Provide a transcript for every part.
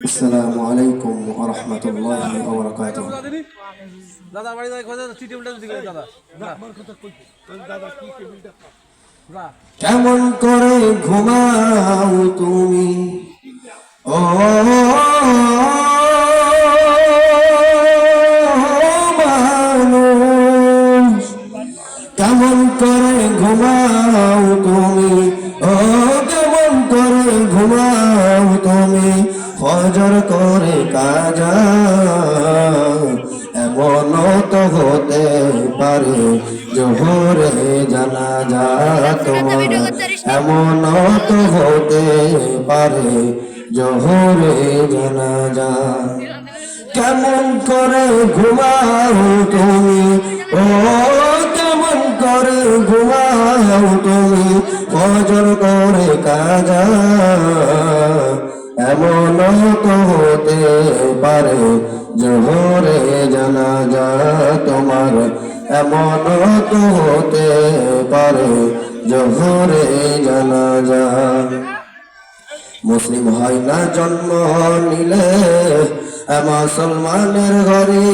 আসসালামু আলাইকুম ওয়া রাহমাতুল্লাহি ওয়া বারাকাতুহু। দাদা বাড়ি যাই খোঁজে টি টেবিলটা দিকে দাদা কেমন করে ঘুমাও তুমি ও মানুষ, কেমন করে ঘুমাও তুমি ও কেমন করে ঘুমাও তুমি ফজর করে কাজা, এমন তো হতে পারে জোহরে জানাজা তোমার, এমন তো হতে পারে জোহরে জানাজা। কেমন করে ঘুমাও তুমি ও কেমন করে ঘুমাও তুমি ফজর করে কাজা, এমন তো হতে পারে জোহরে জানাজা তোমার, এমন তো হতে পারে জোহরে জানাজা। মুসলিম হয় না জন্ম নিলে মুসলমানের ঘরে,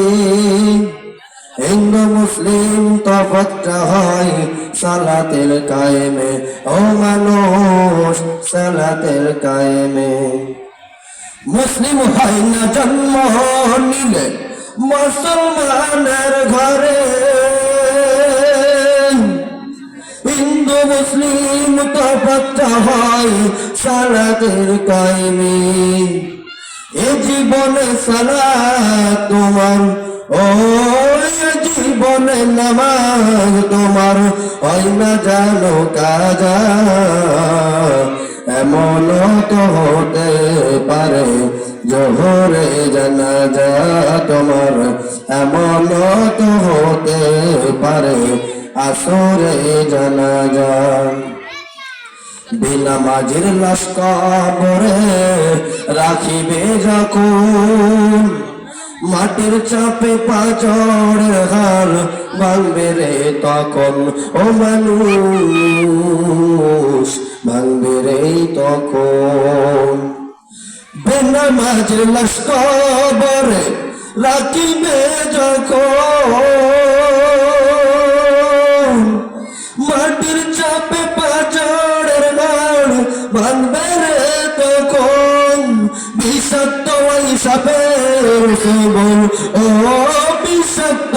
হিন্দু মুসলিম তফাৎটা হয় সালাতের কায়েমে ও মানুষ, সালাতের কায়েমে। মুসলিম হয় না জন্ম নিলে মুসলমানের ঘরে, হিন্দু মুসলিম তফাৎটা হয় সালাতের কায়েমে। এ জীবনে সালাত তোমার ও জীবনে নামাজ তোমার হয় না জানো কাজা, এমন তো হতে পারে জোহরে জানাজা তোমার, এমন তো হতে পারে আসরে জানাজা। বেনামাজির লাশ কবরে রাখিবে যখন, মাটির চাপে পাঁচড়ের হাল ভাঙবে রে তখন ও মানুষ, ভাঙবে রে তখন। বেনামাজির লাশ কবরে রাখিবে যখন, মাটির চাপে পাঁচড়ের হাল ভাঙবে রে তখন। বিষাক্ত সাপের সবল ও বিষাক্ত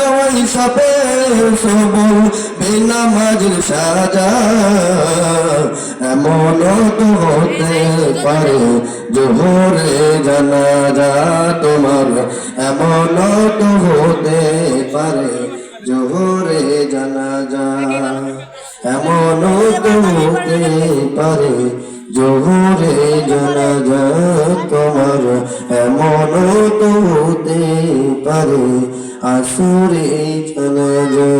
সাপের সবল বেনামাজির সাজা, এমন তো হতে পারে জোহরে জানাজা তোমার, এমন তো হতে পারে জোহরে জানাজা, এমন তো হতে পারে জোহরে জানাজা তোমার, এমন তো হতে পারে আসরে জানাজা।